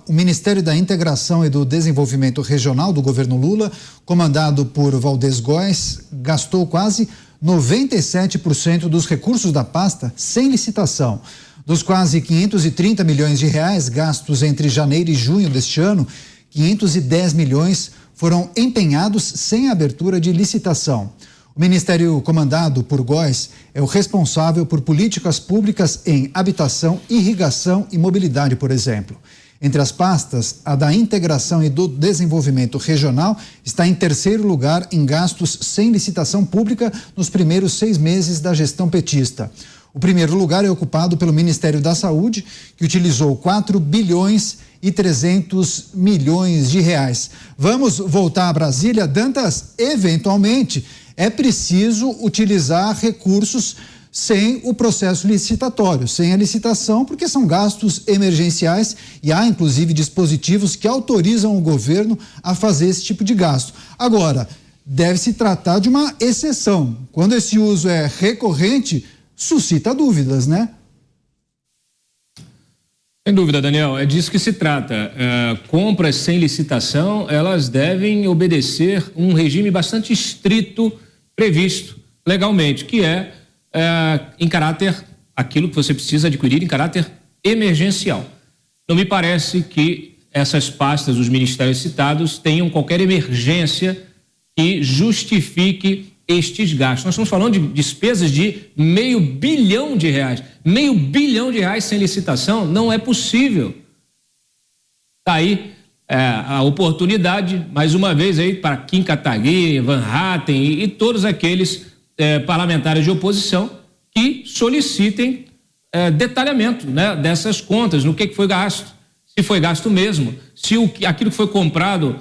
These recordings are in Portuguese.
o Ministério da Integração e do Desenvolvimento Regional do governo Lula, comandado por Valdez Góes, gastou quase 97% dos recursos da pasta sem licitação. Dos quase 530 milhões de reais gastos entre janeiro e junho deste ano, 510 milhões foram empenhados sem abertura de licitação. O ministério comandado por Góes é o responsável por políticas públicas em habitação, irrigação e mobilidade, por exemplo. Entre as pastas, a da integração e do desenvolvimento regional está em terceiro lugar em gastos sem licitação pública nos primeiros 6 meses da gestão petista. O primeiro lugar é ocupado pelo Ministério da Saúde, que utilizou 4 bilhões e 300 milhões de reais. Vamos voltar a Brasília. Dantas, eventualmente, é preciso utilizar recursos sem o processo licitatório, sem a licitação, porque são gastos emergenciais e há, inclusive, dispositivos que autorizam o governo a fazer esse tipo de gasto. Agora, deve se tratar de uma exceção. Quando esse uso é recorrente, suscita dúvidas, né? Sem dúvida, Daniel, é disso que se trata. Compras sem licitação, elas devem obedecer um regime bastante estrito previsto legalmente, que é em caráter, aquilo que você precisa adquirir em caráter emergencial. Não me parece que essas pastas, os ministérios citados, tenham qualquer emergência que justifique estes gastos. Nós estamos falando de despesas de R$500 bilhão. R$500 bilhão sem licitação não é possível. Está aí a oportunidade, mais uma vez, aí para Kim Kataguiri, Van Hatten e todos aqueles parlamentares de oposição que solicitem detalhamento, né, dessas contas, no que foi gasto, se foi gasto mesmo, se aquilo que foi comprado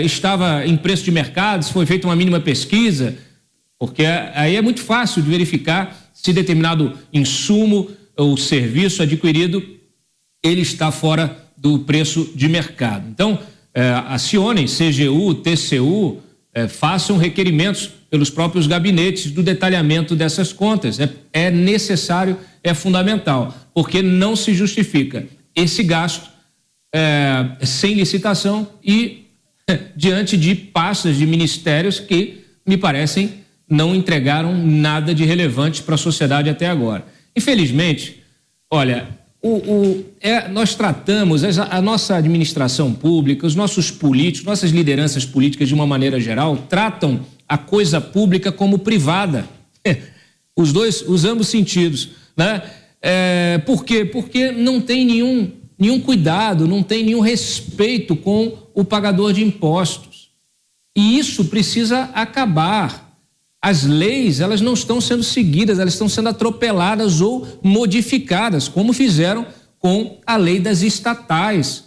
estava em preço de mercado, se foi feita uma mínima pesquisa, porque aí é muito fácil de verificar se determinado insumo ou serviço adquirido ele está fora do preço de mercado. Então, acionem CGU, TCU, façam requerimentos pelos próprios gabinetes do detalhamento dessas contas. É necessário, é fundamental, porque não se justifica esse gasto sem licitação e diante de pastas de ministérios que me parecem não entregaram nada de relevante para a sociedade até agora. Infelizmente, olha, nós tratamos a nossa administração pública, os nossos políticos, nossas lideranças políticas de uma maneira geral, tratam a coisa pública como privada. Os ambos sentidos, né? Por quê? Porque não tem nenhum cuidado, não tem nenhum respeito com o pagador de impostos. E isso precisa acabar. As leis, elas não estão sendo seguidas, elas estão sendo atropeladas ou modificadas, como fizeram com a lei das estatais.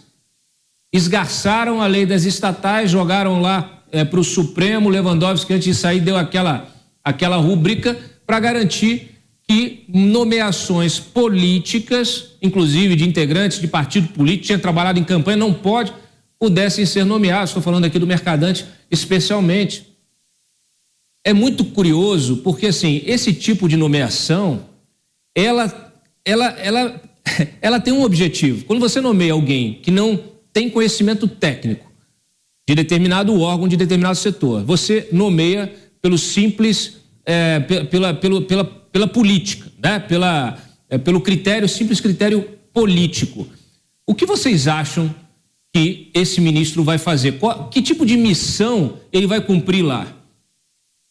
Esgarçaram a lei das estatais, jogaram lá para o Supremo. Lewandowski, antes de sair, deu aquela rubrica para garantir que nomeações políticas, inclusive de integrantes de partido político, tinha trabalhado em campanha, não pudessem ser nomeados. Estou falando aqui do Mercadante especialmente. É muito curioso porque, assim, esse tipo de nomeação, ela tem um objetivo. Quando você nomeia alguém que não tem conhecimento técnico de determinado órgão, de determinado setor, você nomeia pelo simples, pela política, né? Pelo simples critério político. O que vocês acham que esse ministro vai fazer? Que tipo de missão ele vai cumprir lá?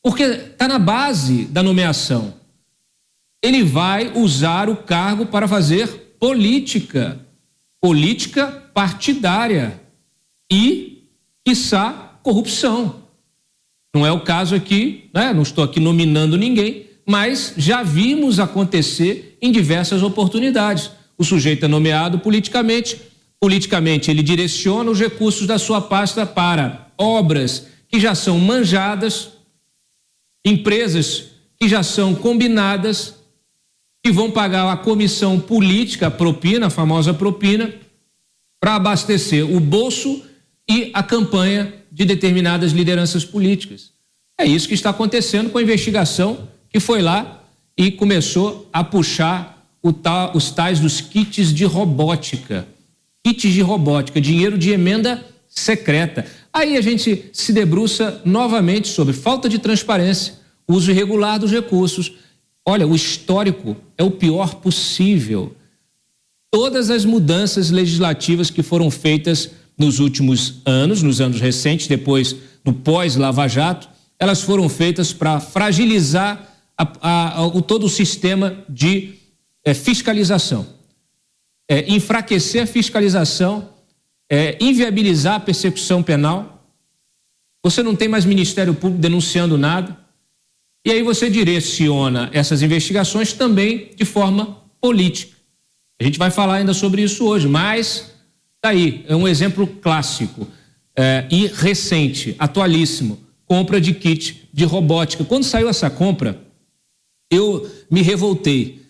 Porque está na base da nomeação. Ele vai usar o cargo para fazer política partidária e, quiçá, corrupção. Não é o caso aqui, né? Não estou aqui nominando ninguém, mas já vimos acontecer em diversas oportunidades. O sujeito é nomeado politicamente ele direciona os recursos da sua pasta para obras que já são manjadas, empresas que já são combinadas, que vão pagar a comissão política, a propina, a famosa propina, para abastecer o bolso e a campanha de determinadas lideranças políticas. É isso que está acontecendo com a investigação que foi lá e começou a puxar os tais dos kits de robótica, kits de robótica, dinheiro de emenda secreta. Aí a gente se debruça novamente sobre falta de transparência, uso irregular dos recursos. Olha, o histórico é o pior possível. Todas as mudanças legislativas que foram feitas nos últimos anos, nos anos recentes, depois no pós-Lava Jato, elas foram feitas para fragilizar todo o sistema de fiscalização, enfraquecer a fiscalização, inviabilizar a persecução penal. Você não tem mais Ministério Público denunciando nada. E aí você direciona essas investigações também de forma política. A gente vai falar ainda sobre isso hoje, mas tá aí, é um exemplo clássico e recente, atualíssimo, compra de kit de robótica. Quando saiu essa compra, eu me revoltei.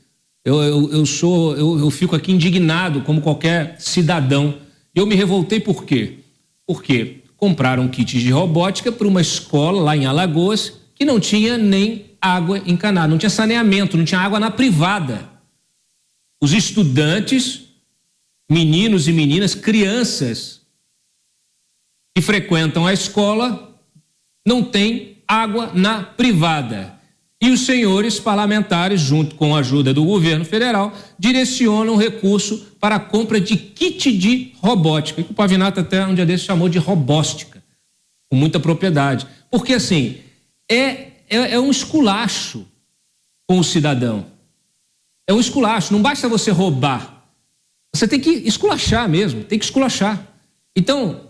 Eu fico aqui indignado como qualquer cidadão. Eu me revoltei por quê? Porque compraram kits de robótica para uma escola lá em Alagoas que não tinha nem água encanada, não tinha saneamento, não tinha água na privada. Os estudantes, meninos e meninas, crianças que frequentam a escola não têm água na privada. E os senhores parlamentares, junto com a ajuda do governo federal, direcionam recurso para a compra de kit de robótica, que o Pavinato até um dia desses chamou de robóstica, com muita propriedade. Porque, assim, é um esculacho com o cidadão. É um esculacho, não basta você roubar. Você tem que esculachar mesmo, tem que esculachar. Então,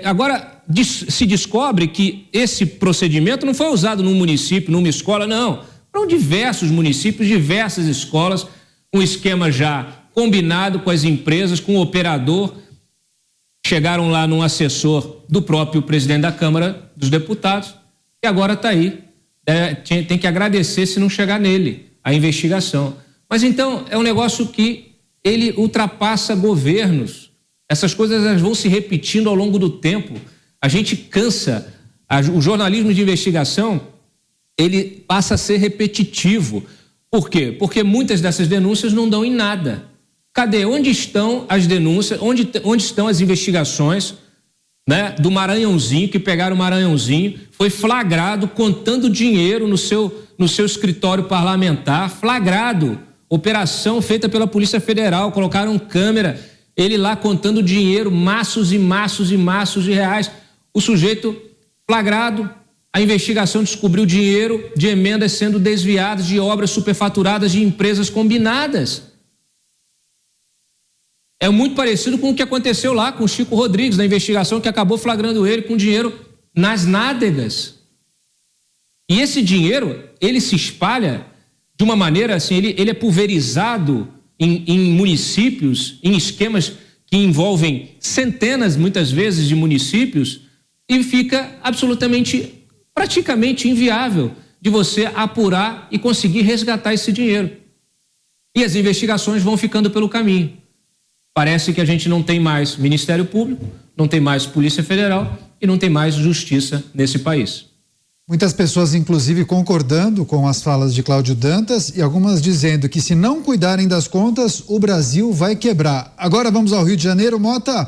agora se descobre que esse procedimento não foi usado num município, numa escola, não. Foram diversos municípios, diversas escolas, um esquema já combinado com as empresas, com o operador. Chegaram lá num assessor do próprio presidente da Câmara dos Deputados e agora está aí. Tem que agradecer se não chegar nele a investigação. Mas então é um negócio que ele ultrapassa governos. Essas coisas elas vão se repetindo ao longo do tempo. A gente cansa. O jornalismo de investigação, ele passa a ser repetitivo. Por quê? Porque muitas dessas denúncias não dão em nada. Cadê? Onde estão as denúncias? Onde estão as investigações, né, do Maranhãozinho, que pegaram o Maranhãozinho, foi flagrado contando dinheiro no seu escritório parlamentar, flagrado. Operação feita pela Polícia Federal, colocaram câmera, ele lá contando dinheiro, maços e maços e maços de reais. O sujeito flagrado, a investigação descobriu dinheiro de emendas sendo desviadas de obras superfaturadas de empresas combinadas. É muito parecido com o que aconteceu lá com o Chico Rodrigues, na investigação que acabou flagrando ele com dinheiro nas nádegas. E esse dinheiro, ele se espalha de uma maneira assim, ele é pulverizado em municípios, em esquemas que envolvem centenas, muitas vezes, de municípios, e fica praticamente inviável de você apurar e conseguir resgatar esse dinheiro. E as investigações vão ficando pelo caminho. Parece que a gente não tem mais Ministério Público, não tem mais Polícia Federal e não tem mais justiça nesse país. Muitas pessoas, inclusive, concordando com as falas de Cláudio Dantas e algumas dizendo que se não cuidarem das contas, o Brasil vai quebrar. Agora vamos ao Rio de Janeiro. Mota,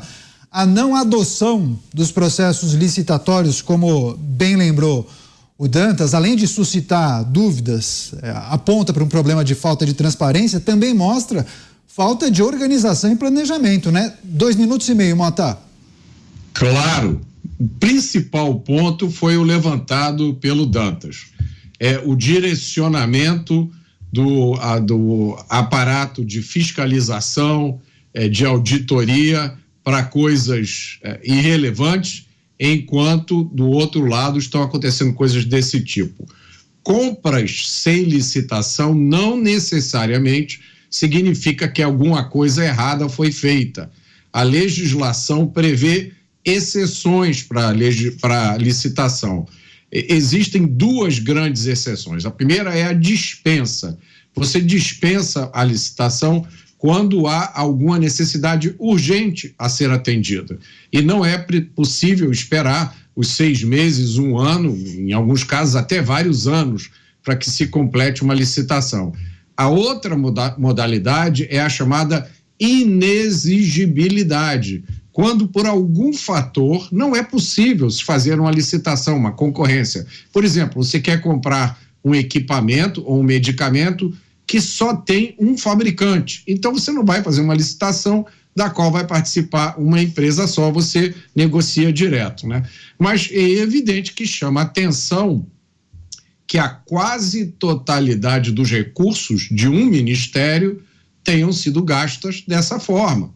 a não adoção dos processos licitatórios, como bem lembrou o Dantas, além de suscitar dúvidas, aponta para um problema de falta de transparência, também mostra falta de organização e planejamento, né? 2 minutos e meio, Mota. Claro. O principal ponto foi o levantado pelo Dantas. O direcionamento do aparato de fiscalização, de auditoria para coisas irrelevantes, enquanto do outro lado estão acontecendo coisas desse tipo. Compras sem licitação não necessariamente significa que alguma coisa errada foi feita. A legislação prevê exceções para licitação. Existem 2 grandes exceções. A primeira é a dispensa. Você dispensa a licitação quando há alguma necessidade urgente a ser atendida. E não é possível esperar os 6 meses, 1 ano, em alguns casos até vários anos, para que se complete uma licitação. A outra modalidade é a chamada inexigibilidade, quando por algum fator não é possível se fazer uma licitação, uma concorrência. Por exemplo, você quer comprar um equipamento ou um medicamento que só tem um fabricante, então você não vai fazer uma licitação da qual vai participar uma empresa só, você negocia direto, né? Mas é evidente que chama atenção que a quase totalidade dos recursos de um ministério tenham sido gastos dessa forma.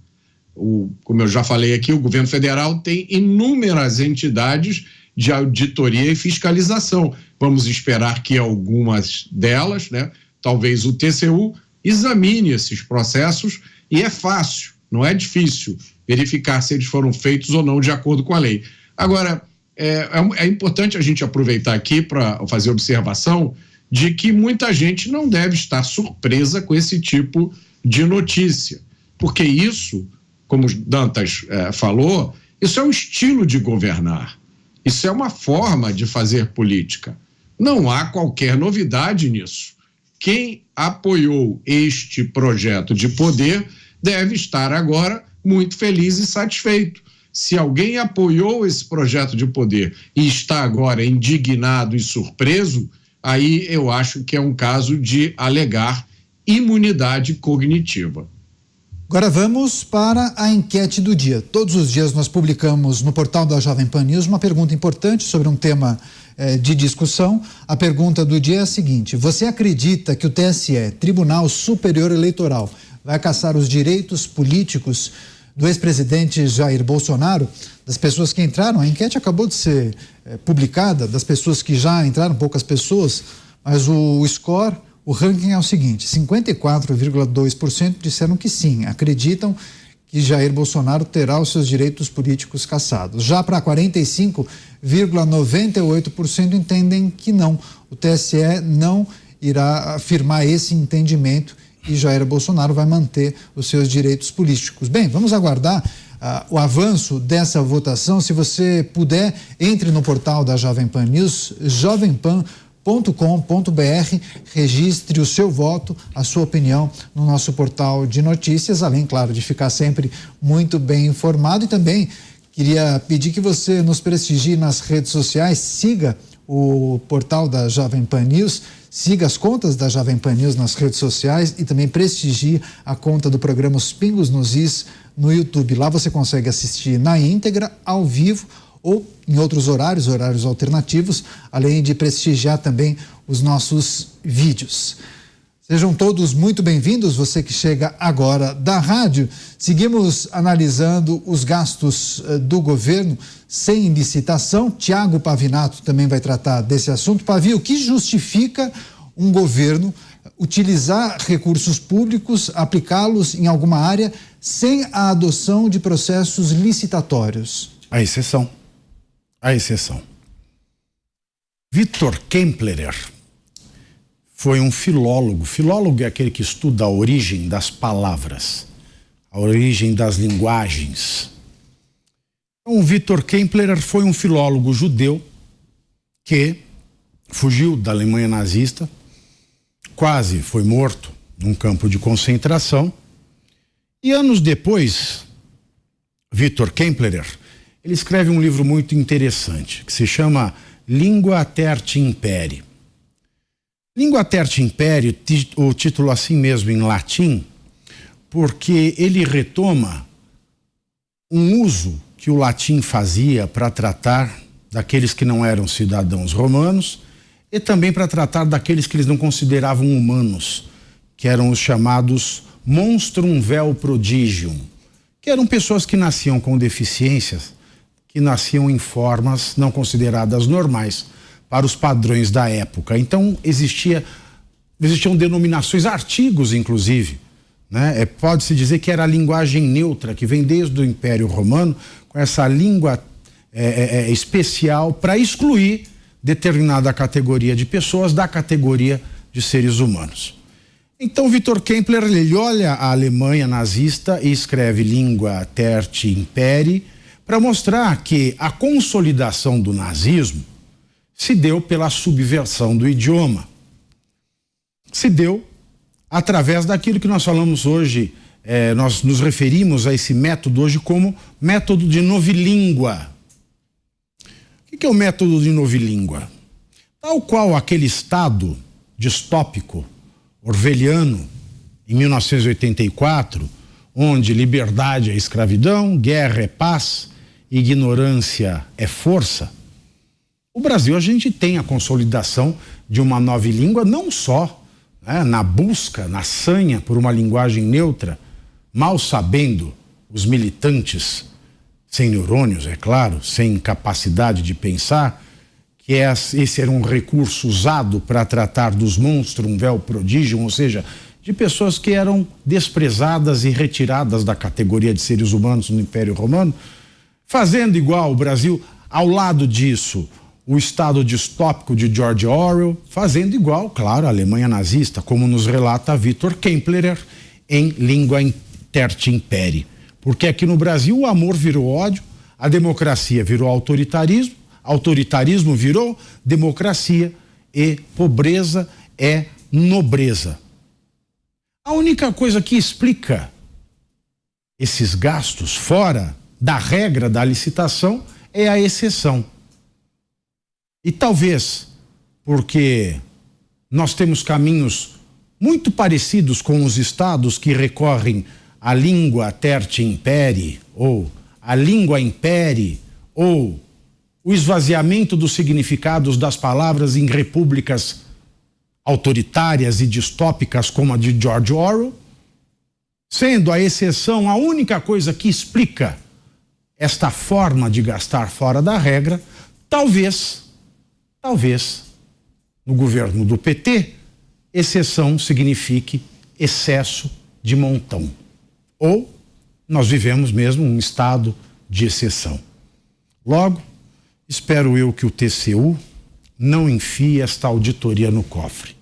Como eu já falei aqui, o governo federal tem inúmeras entidades de auditoria e fiscalização. Vamos esperar que algumas delas, né, talvez o TCU, examine esses processos, e é fácil, não é difícil verificar se eles foram feitos ou não de acordo com a lei. Agora, é importante a gente aproveitar aqui para fazer observação de que muita gente não deve estar surpresa com esse tipo de notícia, porque isso, como o Dantas falou, isso é um estilo de governar, isso é uma forma de fazer política. Não há qualquer novidade nisso. Quem apoiou este projeto de poder deve estar agora muito feliz e satisfeito. Se alguém apoiou esse projeto de poder e está agora indignado e surpreso, aí eu acho que é um caso de alegar imunidade cognitiva. Agora vamos para a enquete do dia. Todos os dias nós publicamos no portal da Jovem Pan News uma pergunta importante sobre um tema de discussão. A pergunta do dia é a seguinte: você acredita que o TSE, Tribunal Superior Eleitoral, vai cassar os direitos políticos do ex-presidente Jair Bolsonaro? Das pessoas que entraram, a enquete acabou de ser publicada, das pessoas que já entraram, poucas pessoas, mas o score, o ranking é o seguinte: 54,2% disseram que sim, acreditam que Jair Bolsonaro terá os seus direitos políticos cassados. Já para 45,98% entendem que não. O TSE não irá afirmar esse entendimento e Jair Bolsonaro vai manter os seus direitos políticos. Bem, vamos aguardar o avanço dessa votação. Se você puder, entre no portal da Jovem Pan News, jovempan.com.br, registre o seu voto, a sua opinião no nosso portal de notícias, além, claro, de ficar sempre muito bem informado. E também queria pedir que você nos prestigie nas redes sociais, siga o portal da Jovem Pan News, siga as contas da Jovem Pan News nas redes sociais e também prestigie a conta do programa Os Pingos nos Is no YouTube. Lá você consegue assistir na íntegra, ao vivo ou em outros horários alternativos, além de prestigiar também os nossos vídeos. Sejam todos muito bem-vindos, você que chega agora da rádio. Seguimos analisando os gastos do governo sem licitação. Tiago Pavinato também vai tratar desse assunto. Pavi, o que justifica um governo utilizar recursos públicos, aplicá-los em alguma área sem a adoção de processos licitatórios? A exceção. Victor Kempler foi um filólogo. Filólogo é aquele que estuda a origem das palavras, a origem das linguagens. Então, Victor Kempler foi um filólogo judeu que fugiu da Alemanha nazista, quase foi morto num campo de concentração, e anos depois, Victor Kempler, ele escreve um livro muito interessante, que se chama Lingua Terti Imperi. Lingua Terti Imperi, o título assim mesmo em latim, porque ele retoma um uso que o latim fazia para tratar daqueles que não eram cidadãos romanos e também para tratar daqueles que eles não consideravam humanos, que eram os chamados monstrum vel prodigium, que eram pessoas que nasciam com deficiências, que nasciam em formas não consideradas normais para os padrões da época. Então existiam denominações, artigos inclusive, né? Pode-se dizer que era a linguagem neutra, que vem desde o Império Romano, com essa língua especial para excluir determinada categoria de pessoas da categoria de seres humanos. Então Victor Kempler, ele olha a Alemanha nazista e escreve Lingua Terti Imperi para mostrar que a consolidação do nazismo se deu pela subversão do idioma. Se deu através daquilo que nós falamos hoje nós nos referimos a esse método hoje como método de novilíngua. O que é o método de novilíngua? Tal qual aquele Estado distópico, orwelliano, em 1984, onde liberdade é escravidão, guerra é paz, ignorância é força. O Brasil, a gente tem a consolidação de uma nova língua, não só na busca, na sanha por uma linguagem neutra, mal sabendo os militantes, sem neurônios, é claro, sem capacidade de pensar, que esse era um recurso usado para tratar dos monstrum vel prodigium, ou seja, de pessoas que eram desprezadas e retiradas da categoria de seres humanos no Império Romano, fazendo igual o Brasil, ao lado disso, o Estado distópico de George Orwell, fazendo igual, claro, a Alemanha nazista, como nos relata Victor Kemplerer em Língua Tertia Imperi. Porque aqui no Brasil o amor virou ódio, a democracia virou autoritarismo, autoritarismo virou democracia e pobreza é nobreza. A única coisa que explica esses gastos fora da regra da licitação é a exceção. E talvez porque nós temos caminhos muito parecidos com os estados que recorrem à língua tertia imperi, ou à língua imperi, ou o esvaziamento dos significados das palavras em repúblicas autoritárias e distópicas como a de George Orwell, sendo a exceção a única coisa que explica esta forma de gastar fora da regra, talvez, no governo do PT, exceção signifique excesso de montão. Ou nós vivemos mesmo um estado de exceção. Logo, espero eu que o TCU não enfie esta auditoria no cofre.